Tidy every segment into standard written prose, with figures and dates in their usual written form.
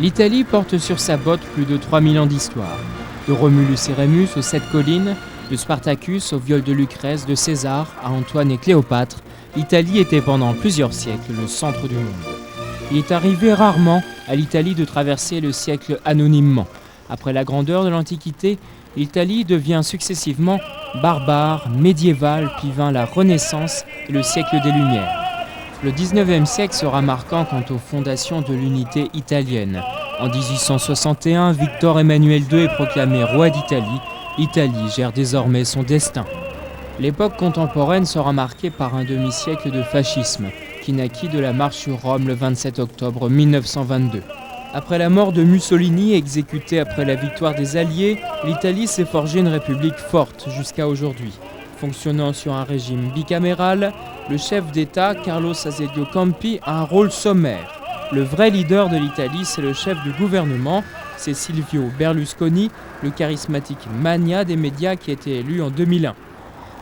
L'Italie porte sur sa botte plus de 3000 ans d'histoire. De Romulus et Rémus aux 7 collines, de Spartacus au viol de Lucrèce, de César à Antoine et Cléopâtre, l'Italie était pendant plusieurs siècles le centre du monde. Il est arrivé rarement à l'Italie de traverser le siècle anonymement. Après la grandeur de l'Antiquité, l'Italie devient successivement barbare, médiévale, puis vint la Renaissance et le siècle des Lumières. Le 19e siècle sera marquant quant aux fondations de l'unité italienne. En 1861, Victor Emmanuel II est proclamé roi d'Italie. L'Italie gère désormais son destin. L'époque contemporaine sera marquée par un demi-siècle de fascisme, qui naquit de la marche sur Rome le 27 octobre 1922. Après la mort de Mussolini, exécuté après la victoire des Alliés, l'Italie s'est forgée une république forte jusqu'à aujourd'hui. Fonctionnant sur un régime bicaméral, le chef d'État, Carlo Azeglio Campi, a un rôle sommaire. Le vrai leader de l'Italie, c'est le chef du gouvernement, c'est Silvio Berlusconi, le charismatique mania des médias qui a été élu en 2001.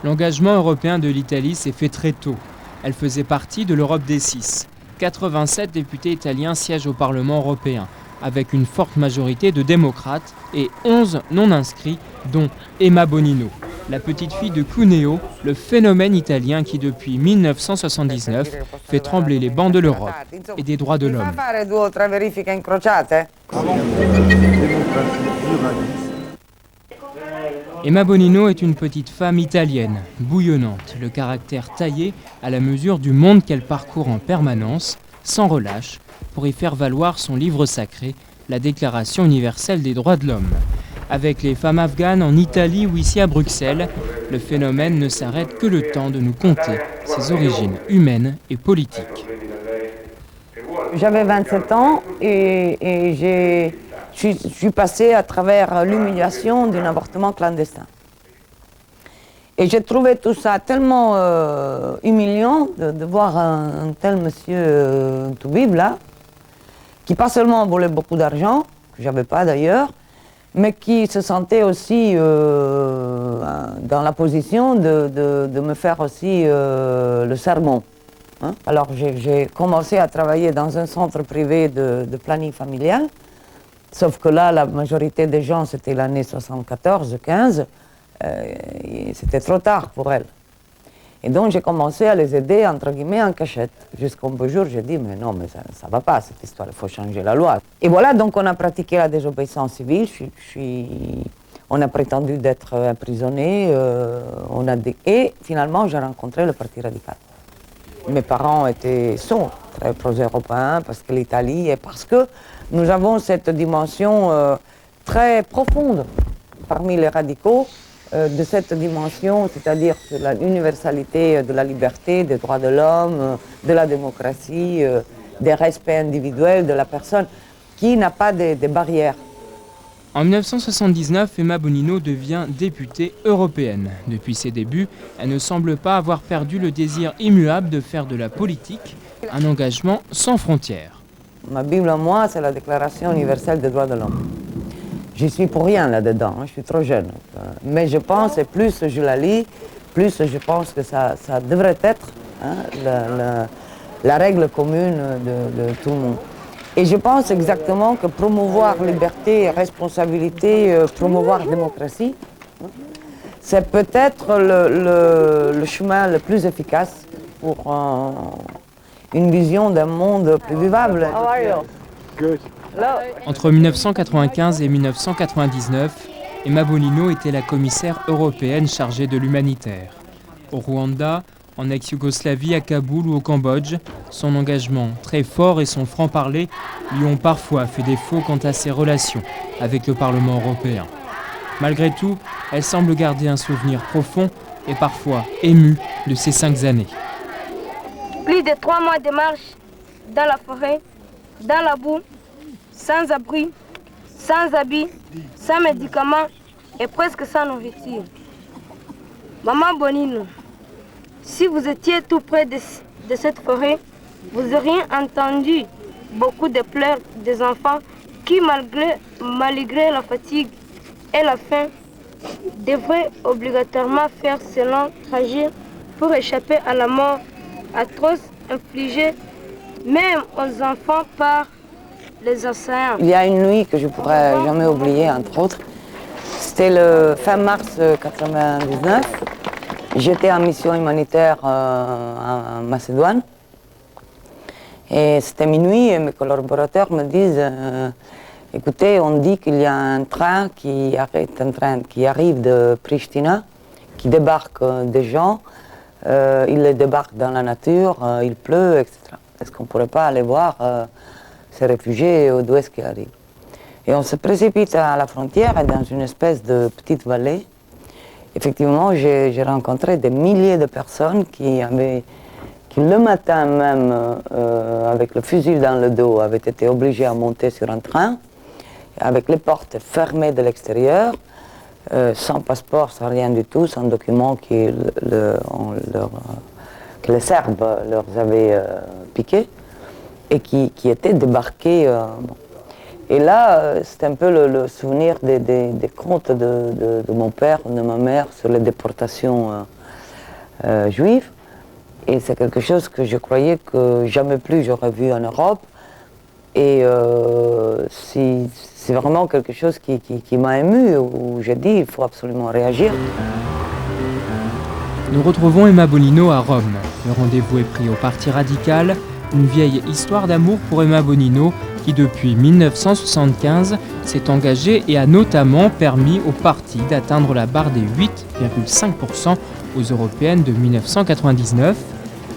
L'engagement européen de l'Italie s'est fait très tôt. Elle faisait partie de l'Europe des 6. 87 députés italiens siègent au Parlement européen, avec une forte majorité de démocrates et 11 non-inscrits, dont Emma Bonino, la petite fille de Cuneo, le phénomène italien qui depuis 1979 fait trembler les bancs de l'Europe et des droits de l'homme. Emma Bonino est une petite femme italienne, bouillonnante, le caractère taillé à la mesure du monde qu'elle parcourt en permanence, sans relâche, pour y faire valoir son livre sacré, la Déclaration universelle des droits de l'homme. Avec les femmes afghanes en Italie ou ici à Bruxelles, le phénomène ne s'arrête que le temps de nous conter ses origines humaines et politiques. J'avais 27 ans et je suis passée à travers l'humiliation d'un avortement clandestin. Et j'ai trouvé tout ça tellement humiliant de voir un tel monsieur tout bib là, qui pas seulement volait beaucoup d'argent, que j'avais pas d'ailleurs, mais qui se sentait aussi dans la position de me faire aussi le sermon. Hein? Alors j'ai commencé à travailler dans un centre privé de planning familial, sauf que là, la majorité des gens, c'était l'année 74-15, c'était trop tard pour elles. Et donc j'ai commencé à les aider, entre guillemets, en cachette. Jusqu'au beau jour, j'ai dit, mais non, mais ça ne va pas, cette histoire, il faut changer la loi. Et voilà, donc on a pratiqué la désobéissance civile, on a prétendu d'être emprisonné, et finalement j'ai rencontré le Parti radical. Mes parents sont très pro-européens parce que l'Italie, et parce que nous avons cette dimension très profonde parmi les radicaux, de cette dimension, c'est-à-dire l'universalité de la liberté, des droits de l'homme, de la démocratie, des respects individuels de la personne, qui n'a pas de barrières. En 1979, Emma Bonino devient députée européenne. Depuis ses débuts, elle ne semble pas avoir perdu le désir immuable de faire de la politique un engagement sans frontières. Ma Bible à moi, c'est la Déclaration universelle des droits de l'homme. J'y suis pour rien là-dedans, je suis trop jeune. Mais je pense, et plus je la lis, plus je pense que ça devrait être la règle commune de tout le monde. Et je pense exactement que promouvoir liberté, responsabilité, promouvoir démocratie, c'est peut-être le chemin le plus efficace pour une vision d'un monde plus vivable. Entre 1995 et 1999, Emma Bonino était la commissaire européenne chargée de l'humanitaire. Au Rwanda, en ex-Yougoslavie, à Kaboul ou au Cambodge, son engagement très fort et son franc-parler lui ont parfois fait défaut quant à ses relations avec le Parlement européen. Malgré tout, elle semble garder un souvenir profond et parfois ému de ces 5 années. Plus de 3 mois de marche dans la forêt, dans la boue, sans abri, sans habits, sans médicaments et presque sans nourriture. Maman Bonino, si vous étiez tout près de cette forêt, vous auriez entendu beaucoup de pleurs des enfants qui, malgré la fatigue et la faim, devraient obligatoirement faire ce long trajet pour échapper à la mort atroce infligée même aux enfants par les océans. Il y a une nuit que je ne pourrais jamais oublier, entre autres. C'était le fin mars 1999. J'étais en mission humanitaire en Macédoine. Et c'était minuit et mes collaborateurs me disent écoutez, on dit qu'il y a un train qui arrive de Pristina, qui débarque des gens, il les débarque dans la nature, il pleut, etc. Est-ce qu'on ne pourrait pas aller voir ces réfugiés d'où est-ce qu'ils arrivent? Et on se précipite à la frontière et dans une espèce de petite vallée. Effectivement, j'ai rencontré des milliers de personnes qui le matin même, avec le fusil dans le dos, avaient été obligés à monter sur un train, avec les portes fermées de l'extérieur, sans passeport, sans rien du tout, sans document que les Serbes leur avaient piqué, et qui étaient débarqués. Et là, c'est un peu le souvenir des contes de mon père, de ma mère sur les déportations juives. Et c'est quelque chose que je croyais que jamais plus j'aurais vu en Europe. Et c'est vraiment quelque chose qui m'a ému, où j'ai dit il faut absolument réagir. Nous retrouvons Emma Bonino à Rome. Le rendez-vous est pris au Parti radical, une vieille histoire d'amour pour Emma Bonino qui depuis 1975 s'est engagée et a notamment permis au parti d'atteindre la barre des 8,5% aux européennes de 1999.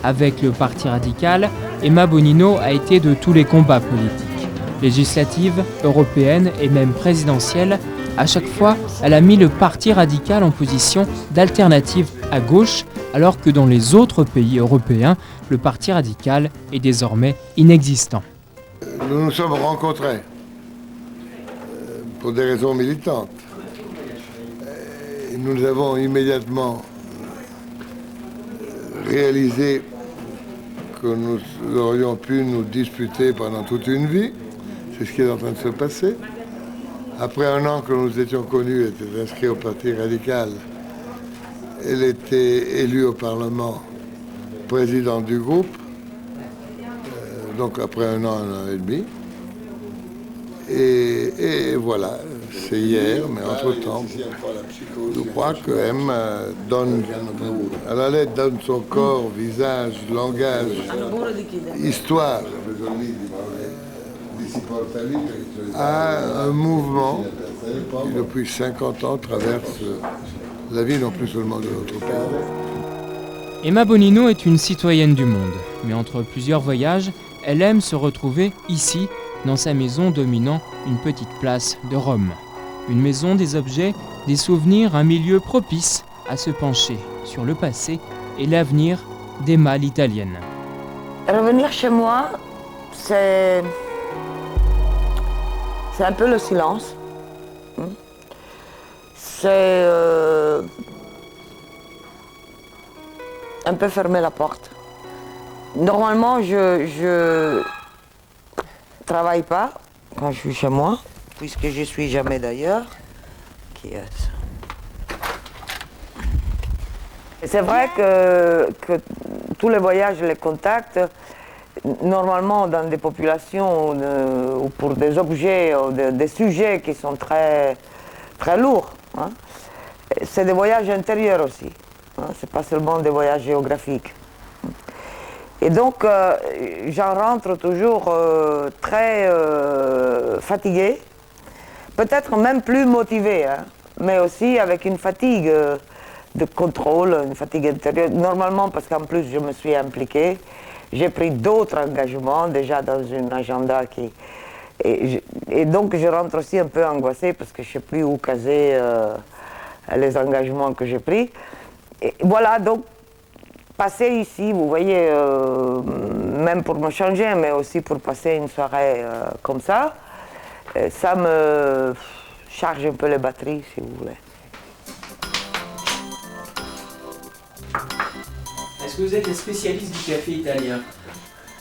Avec le Parti radical, Emma Bonino a été de tous les combats politiques. Législatives, européennes et même présidentielles, à chaque fois, elle a mis le Parti radical en position d'alternative à gauche, alors que dans les autres pays européens, le Parti radical est désormais inexistant. Nous nous sommes rencontrés pour des raisons militantes. Et nous avons immédiatement réalisé que nous aurions pu nous disputer pendant toute une vie. C'est ce qui est en train de se passer. Après un an que nous étions connus, elle était inscrite au Parti radical. Elle était élue au Parlement présidente du groupe. Donc après un an et demi. Et voilà, c'est hier, mais entre-temps, je crois qu'Em donne, à la lettre, donne son corps, visage, langage, histoire à un mouvement qui, depuis 50 ans, traverse la vie non plus seulement de notre pays. Emma Bonino est une citoyenne du monde, mais entre plusieurs voyages, elle aime se retrouver ici, dans sa maison dominant une petite place de Rome. Une maison des objets, des souvenirs, un milieu propice à se pencher sur le passé et l'avenir d'Emma l'italienne. Revenir chez moi, c'est un peu le silence. C'est un peu fermer la porte. Normalement, je travaille pas quand je suis chez moi, puisque je suis jamais d'ailleurs. Qui est-ce? C'est vrai que tous les voyages, les contacts, normalement dans des populations ou pour des objets ou des sujets qui sont très, très lourds, hein, c'est des voyages intérieurs aussi. Hein, c'est pas seulement des voyages géographiques. Et donc, j'en rentre toujours très fatiguée, peut-être même plus motivée, hein, mais aussi avec une fatigue de contrôle, une fatigue intérieure. Normalement, parce qu'en plus, je me suis impliquée, j'ai pris d'autres engagements déjà dans un agenda qui... Et donc, je rentre aussi un peu angoissée parce que je ne sais plus où caser les engagements que j'ai pris. Et voilà, donc, passer ici, vous voyez, même pour me changer, mais aussi pour passer une soirée comme ça me charge un peu les batteries, si vous voulez. Est-ce que vous êtes spécialiste du café italien?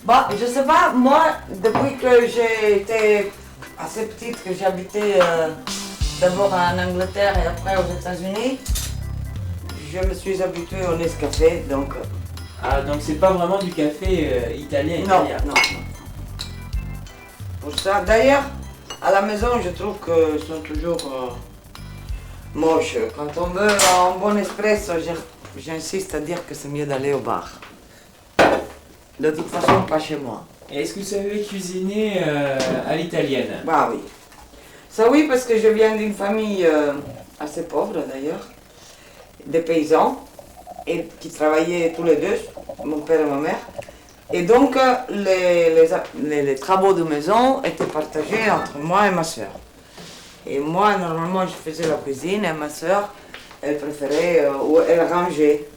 Bah, je sais pas, moi, depuis que j'ai été assez petite, que j'habitais d'abord en Angleterre et après aux États-Unis, je me suis habituée au Nescafé, donc... Ah, donc c'est pas vraiment du café italien? Non, non. pour ça. D'ailleurs, à la maison, je trouve qu'ils sont toujours moches. Quand on veut un bon espresso, j'insiste à dire que c'est mieux d'aller au bar. De toute façon, pas chez moi. Est-ce que vous savez cuisiner à l'italienne? Bah oui. Ça oui, parce que je viens d'une famille assez pauvre d'ailleurs, des paysans, et qui travaillaient tous les deux, mon père et ma mère. Et donc les travaux de maison étaient partagés entre moi et ma soeur. Et moi, normalement, je faisais la cuisine, et ma soeur, elle préférait, ou elle rangeait.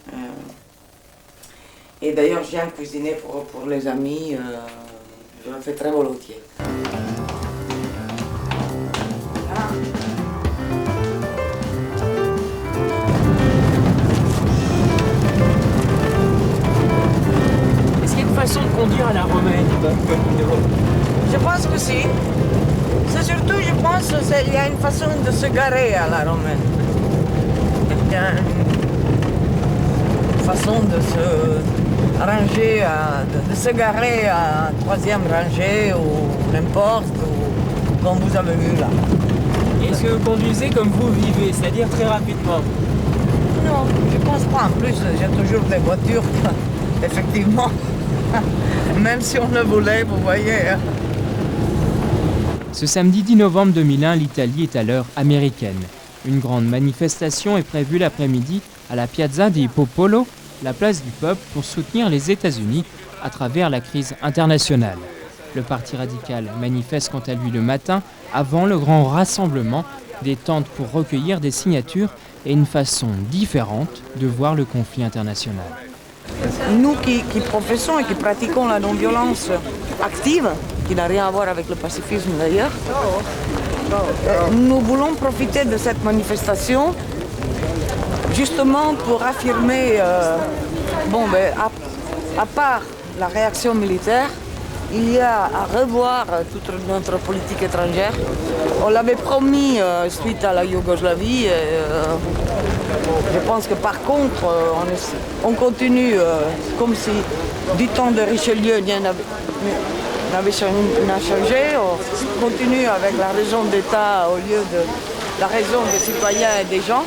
Et d'ailleurs, j'aime cuisiner pour les amis, je le fais très volontiers. Est-ce qu'il y a une façon de conduire à la romaine, Bonino? Je pense que si. C'est surtout, je pense, qu'il y a une façon de se garer à la romaine. Il y a une façon de se ranger, de se garer à troisième rangée ou n'importe, ou comme vous avez vu là. Est-ce que vous conduisez comme vous vivez, c'est-à-dire très rapidement? Non, je pense pas. En plus, j'ai toujours des voitures, effectivement. Même si on le voulait, vous voyez. Ce samedi 10 novembre 2001, l'Italie est à l'heure américaine. Une grande manifestation est prévue l'après-midi à la Piazza di Popolo, la place du peuple, pour soutenir les États-Unis à travers la crise internationale. Le Parti radical manifeste quant à lui le matin, avant le grand rassemblement, des tentes pour recueillir des signatures et une façon différente de voir le conflit international. Nous qui professons et qui pratiquons la non-violence active, qui n'a rien à voir avec le pacifisme d'ailleurs, nous voulons profiter de cette manifestation justement pour affirmer, à part la réaction militaire, il y a à revoir toute notre politique étrangère. On l'avait promis suite à la Yougoslavie. Je pense que par contre, on continue comme si du temps de Richelieu rien n'a changé. On continue avec la raison d'État au lieu de la raison des citoyens et des gens.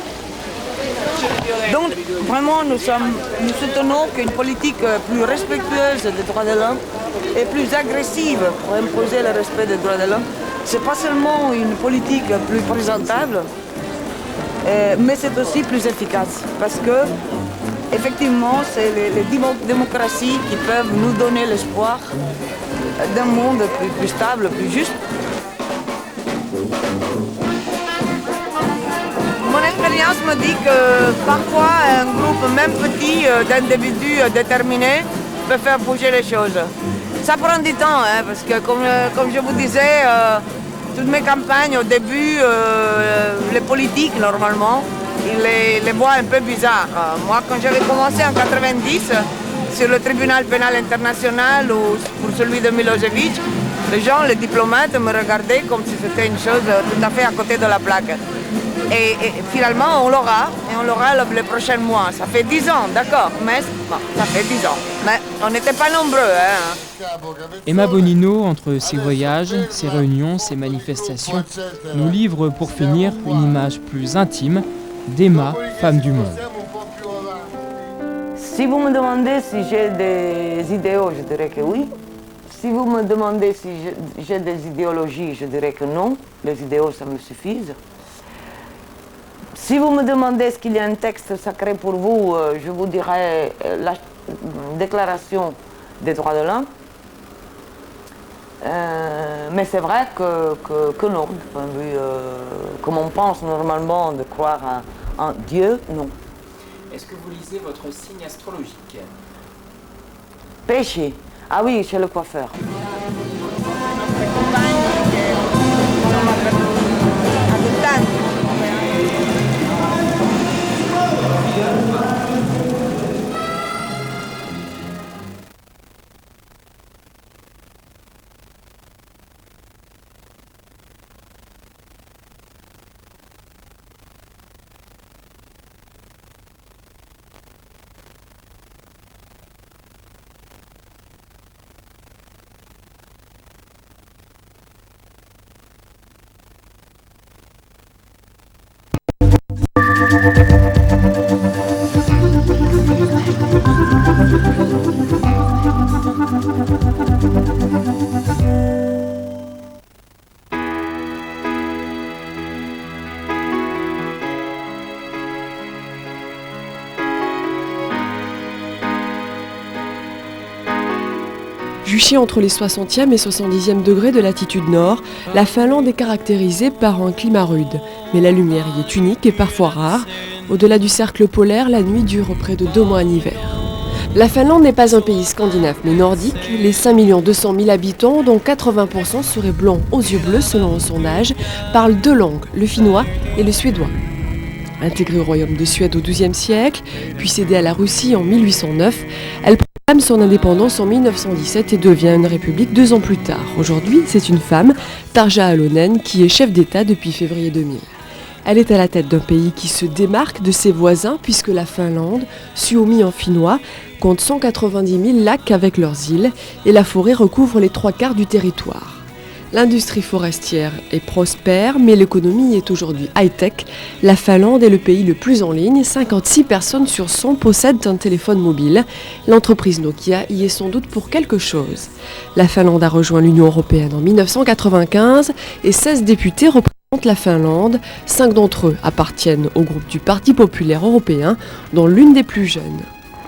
Donc vraiment, nous soutenons qu'une politique plus respectueuse des droits de l'homme et plus agressive pour imposer le respect des droits de l'homme, c'est pas seulement une politique plus présentable, mais c'est aussi plus efficace. Parce que, effectivement, c'est les démocraties qui peuvent nous donner l'espoir d'un monde plus stable, plus juste. Mon expérience me dit que parfois un groupe, même petit, d'individus déterminés, peut faire bouger les choses. Ça prend du temps, hein, parce que comme je vous disais, toutes mes campagnes au début, les politiques normalement, ils les voient un peu bizarres. Moi, quand j'avais commencé en 90 sur le tribunal pénal international ou pour celui de Milosevic, les gens, les diplomates me regardaient comme si c'était une chose tout à fait à côté de la plaque. Et finalement, on l'aura, et on l'aura les prochains mois. Ça fait 10 ans, d'accord, mais bon, ça fait 10 ans. Mais on n'était pas nombreux, hein. Emma Bonino, entre ses voyages, ses réunions, ses manifestations, nous livre pour finir une image plus intime d'Emma, femme du monde. Si vous me demandez si j'ai des idéaux, je dirais que oui. Si vous me demandez si j'ai des idéologies, je dirais que non. Les idéaux, ça me suffisent. Si vous me demandez est-ce qu'il y a un texte sacré pour vous, je vous dirais la Déclaration des droits de l'homme. Mais c'est vrai que non, du point de vue, comme on pense normalement de croire en Dieu, non. Est-ce que vous lisez votre signe astrologique? Péché. Ah oui, chez le coiffeur. Juchée entre les 60e et 70e degrés de latitude nord, la Finlande est caractérisée par un climat rude. Mais la lumière y est unique et parfois rare. Au-delà du cercle polaire, la nuit dure près de 2 mois en hiver. La Finlande n'est pas un pays scandinave mais nordique. Les 5 200 000 habitants, dont 80% seraient blancs aux yeux bleus selon un sondage, parlent 2 langues, le finnois et le suédois. Intégrée au royaume de Suède au XIIe siècle, puis cédée à la Russie en 1809, elle proclame son indépendance en 1917 et devient une république 2 ans plus tard. Aujourd'hui, c'est une femme, Tarja Halonen, qui est chef d'État depuis février 2000. Elle est à la tête d'un pays qui se démarque de ses voisins puisque la Finlande, Suomi en finnois, compte 190 000 lacs avec leurs îles et la forêt recouvre les 3/4 du territoire. L'industrie forestière est prospère, mais l'économie est aujourd'hui high-tech. La Finlande est le pays le plus en ligne. 56 personnes sur 100 possèdent un téléphone mobile. L'entreprise Nokia y est sans doute pour quelque chose. La Finlande a rejoint l'Union européenne en 1995 et 16 députés représentent la Finlande. 5 d'entre eux appartiennent au groupe du Parti populaire européen, dont l'une des plus jeunes.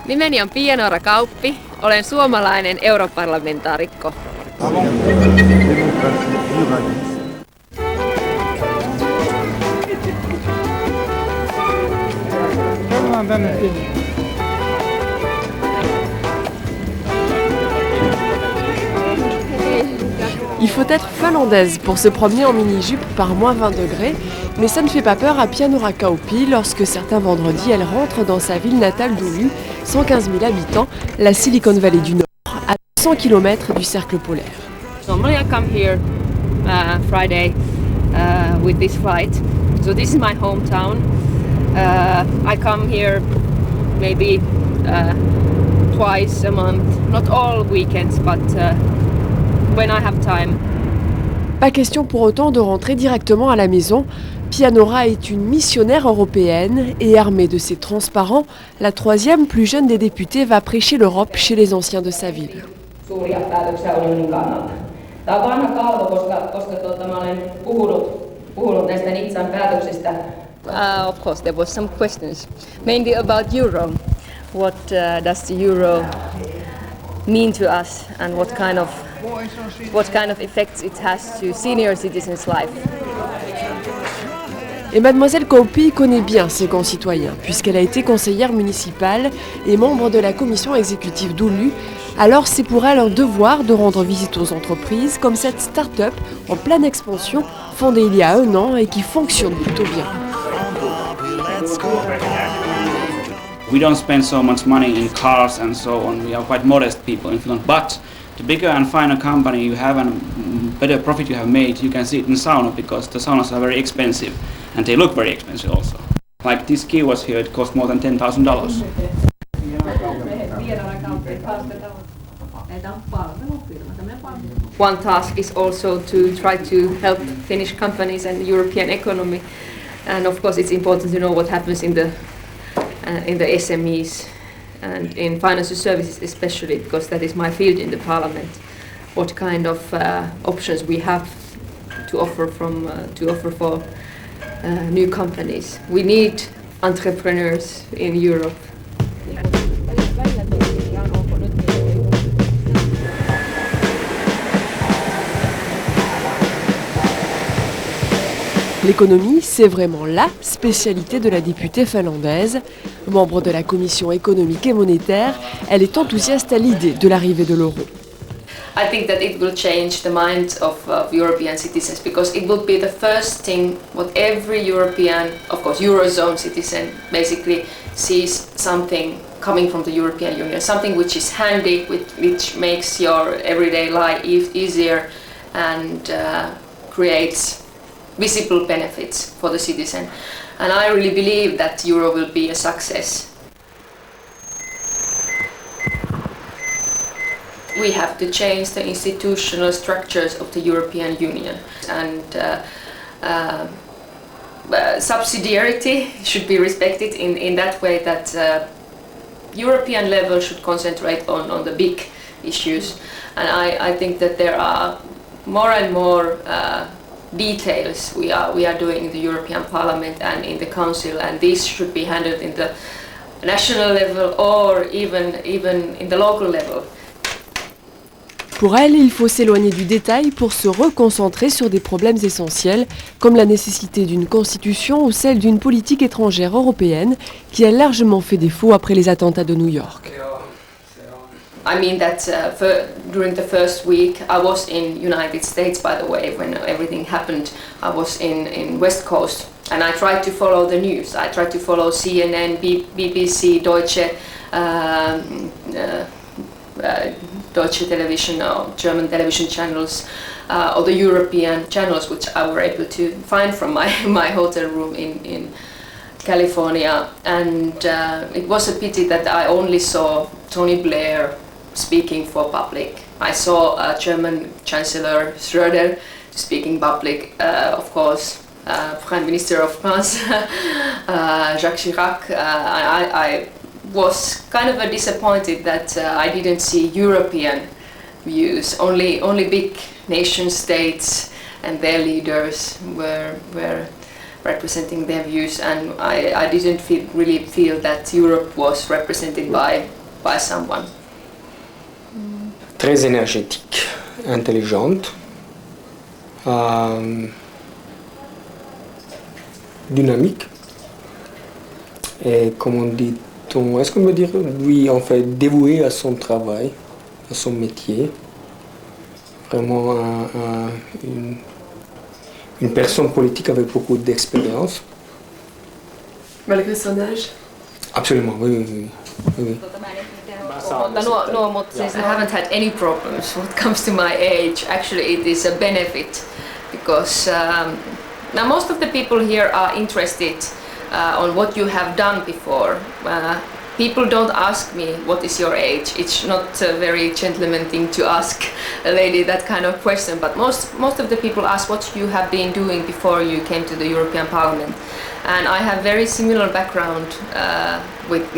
Nimeni on Pia-Noora Kauppi. Olen suomalainen europarlamentaarikko. Il faut être finlandaise pour se promener en mini-jupe par moins 20 degrés, mais ça ne fait pas peur à Pia-Noora Kauppi lorsque certains vendredis elle rentre dans sa ville natale d'Oulu, 115 000 habitants, la Silicon Valley du Nord, à 100 km du cercle polaire. Normally I come here Friday with this flight. So this is my hometown. I come here maybe twice a month, not all weekends, but when I have time. Pas question pour autant de rentrer directement à la maison. Pia-Noora est une missionnaire européenne et armée de ses transparents, la 3e plus jeune des députés va prêcher l'Europe chez les anciens de sa ville. Tämä on vanha kalvo, koska mä olen puhunut näistä Nizzan päätöksistä. Of course, there was some questions, mainly about euro. What does the euro mean to us, and what kind of effects it has to senior citizens' life? Et mademoiselle Kauppi connaît bien ses concitoyens, puisqu'elle a été conseillère municipale et membre de la commission exécutive d'Oulu. Alors c'est pour elle un devoir de rendre visite aux entreprises comme cette start-up en pleine expansion, fondée il y a 1 an et qui fonctionne plutôt bien. We don't spend so much money in cars and so on. We are quite modest people in Finland, but the bigger and finer company you have and better profit you have made, you can see it in sauna because the saunas are very expensive and they look very expensive also. Like this ski was here, it cost more than $10,000. One task is also to try to help Finnish companies and the European economy, and of course it's important to know what happens in the SMEs and in financial services especially, because that is my field in the parliament. What kind of options we have to offer for new companies. We need entrepreneurs in Europe. L'économie, c'est vraiment la spécialité de la députée finlandaise. Membre de la commission économique et monétaire, elle est enthousiaste à l'idée de l'arrivée de l'euro. I think that it will change the minds of European citizens because it will be the first thing what every European, of course Eurozone citizen, basically sees something coming from the European Union, something which is handy, which makes your everyday life easier and creates visible benefits for the citizen. And I really believe that Euro will be a success. We have to change the institutional structures of the European Union and subsidiarity should be respected in that way that European level should concentrate on the big issues, and I think that there are more and more details we are doing in the European Parliament and in the Council, and these should be handled in the national level or even in the local level. Pour elle, il faut s'éloigner du détail pour se reconcentrer sur des problèmes essentiels, comme la nécessité d'une constitution ou celle d'une politique étrangère européenne qui a largement fait défaut après les attentats de New York. I mean that during the first week, I was in United States, by the way, when everything happened. I was in West Coast, and I tried to follow the news. I tried to follow CNN, BBC, Deutsche Television or German television channels, or the European channels, which I were able to find from my hotel room in California. And it was a pity that I only saw Tony Blair speaking for public. I saw German Chancellor Schröder speaking public, of course, Prime Minister of France, Jacques Chirac. I was kind of disappointed that I didn't see European views. Only big nation states and their leaders were representing their views, and I didn't really feel that Europe was represented by someone. Très énergétique, intelligente, dynamique, et comment dit-on, est-ce qu'on peut dire, oui, en fait, dévouée à son travail, à son métier, vraiment une personne politique avec beaucoup d'expérience. Malgré son âge? Absolument, oui. I haven't had any problems when it comes to my age. Actually, it is a benefit because now most of the people here are interested on what you have done before. People don't ask me what is your age. It's not a very gentleman thing to ask a lady that kind of question, but most of the people ask what you have been doing before you came to the European Parliament. And I have very similar background with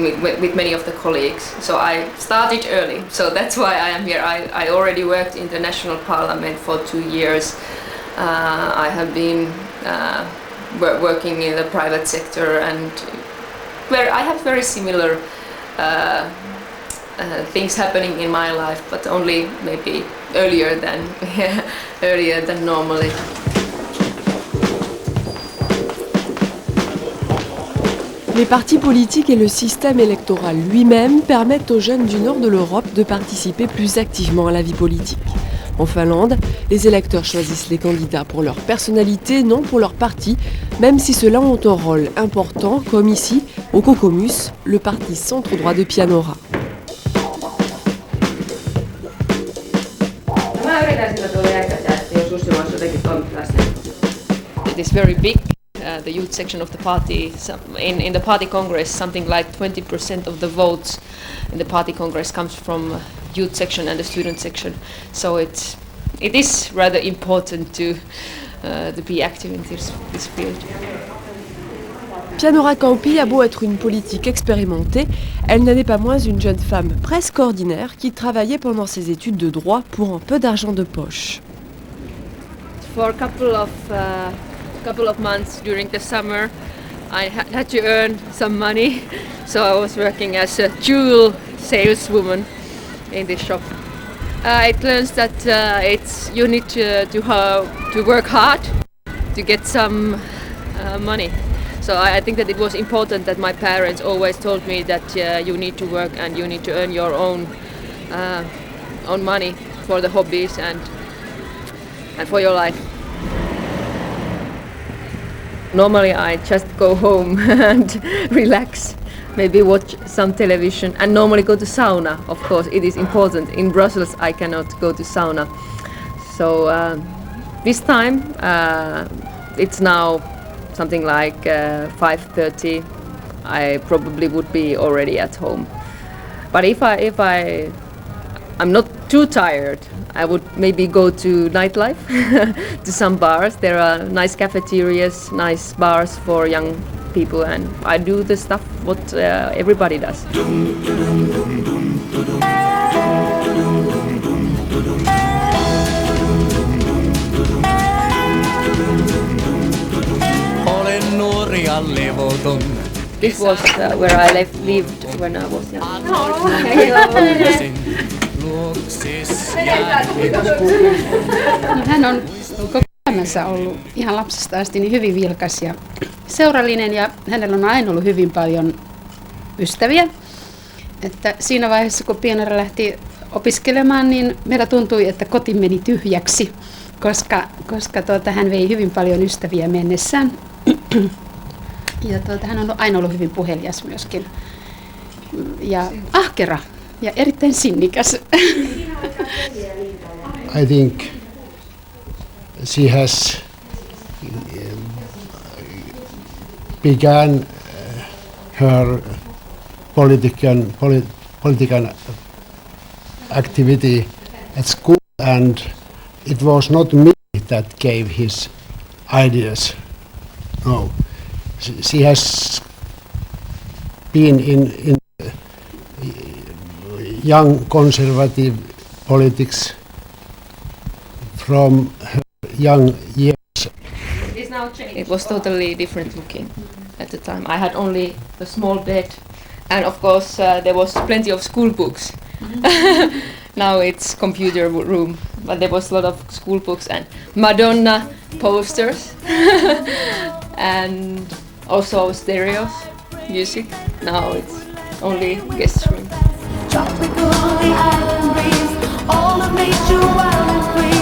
many of the colleagues. So I started early, so that's why I am here. I already worked in the national parliament for 2 years. I have been working in the private sector, and where I have very similar things happening in my life, but only maybe earlier than normally. Les partis politiques et le système électoral lui-même permettent aux jeunes du nord de l'Europe de participer plus activement à la vie politique. En Finlande, les électeurs choisissent les candidats pour leur personnalité, non pour leur parti, même si ceux-là ont un rôle important, comme ici, au Kokoomus, le parti centre-droit de Pianora. It is very big. The youth section of the party, in the party congress, something like 20% of the votes in the party congress comes from youth section and the student section. So it is rather important to be active in this field. Pianora Kauppi a beau être une politique expérimentée, elle n'en est pas moins une jeune femme presque ordinaire qui travaillait pendant ses études de droit pour un peu d'argent de poche. For a couple of months during the summer, I had to earn some money, so I was working as a jewel saleswoman in this shop. It learns that you need to work hard to get some money. So I think that it was important that my parents always told me that you need to work and you need to earn your own money for the hobbies and for your life. Normally I just go home and relax, maybe watch some television, and normally go to sauna. Of course, it is important. In Brussels I cannot go to sauna. So this time it's now something like 5:30. I probably would be already at home. But if I I'm not too tired, I would maybe go to nightlife, to some bars. There are nice cafeterias, nice bars for young people, and I do the stuff what everybody does. This was where I lived when I was young. Hän on koko elämänsä ollut ihan lapsesta asti niin hyvin vilkas ja seurallinen ja hänellä on aina ollut hyvin paljon ystäviä. Että siinä vaiheessa kun Pia-Noora lähti opiskelemaan, niin meillä tuntui, että koti meni tyhjäksi, koska hän vei hyvin paljon ystäviä mennessään. Ja hän on aina ollut hyvin puhelias myöskin ja ahkera ja erittäin sinnikäs. I think she has began her political activity at school, and it was not me that gave his ideas. No, she has been in young conservative politics from her young years. It was totally different looking at the time. I had only a small bed, and of course there was plenty of school books. Now it's computer room, but there was a lot of school books and Madonna posters and also stereos, music. Now it's only guest room. Tropical on the island breeze, all of nature wild and free.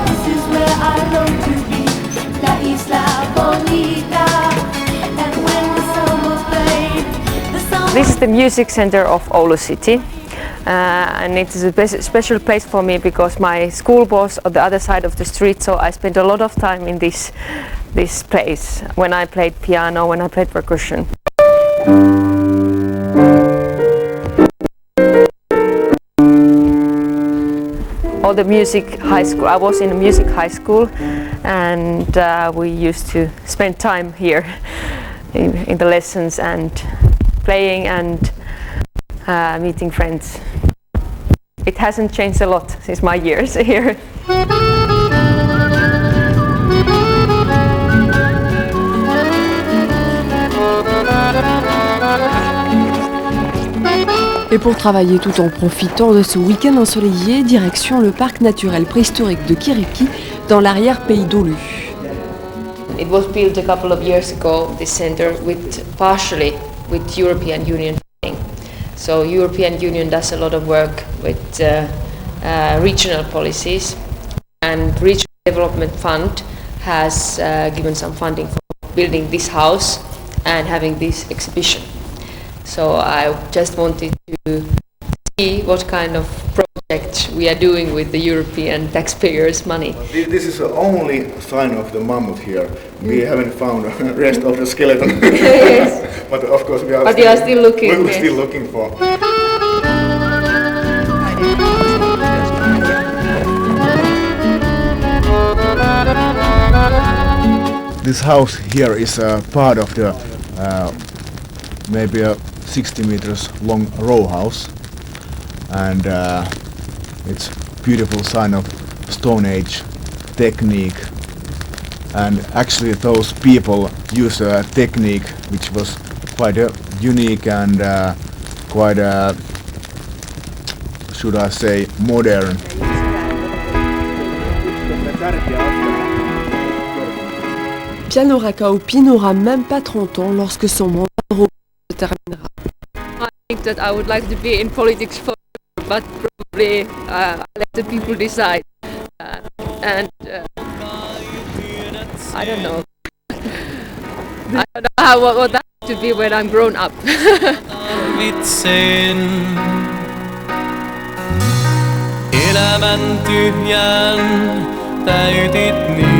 This is where I long to be, La Isla Bonita. And when the summer played, the summer... This is the music center of Oulu City. And it is a special place for me because my school was on the other side of the street, so I spent a lot of time in this place when I played piano, when I played percussion. Or the music high school. I was in a music high school, and we used to spend time here in the lessons and playing and meeting friends. It hasn't changed a lot since my years here. Et pour travailler tout en profitant de ce week-end ensoleillé, direction le parc naturel préhistorique de Kirikki, dans l'arrière-pays d'Oulu. It was built a couple of years ago, this center, partially with European Union funding. So European Union does a lot of work with regional policies, and Regional Development Fund has given some funding for building this house and having this exhibition. So I just wanted to see what kind of project we are doing with the European taxpayers' money. This is the only sign of the mammoth here. We haven't found the rest of the skeleton. Yes. But of course we are, but you are still looking. We're still looking for. This house here is a part of the maybe a 60 meters long row house, and it's beautiful sign of Stone Age technique, and actually those people use a technique which was quite unique and quite should I say modern. Pia-Noora Kauppi n'aura même pas 30 ans lorsque son mandat se terminera. I think that I would like to be in politics forever, but probably let the people decide. And I don't know. I don't know what I have to be when I'm grown up. Elämän tyhjän täytit niin.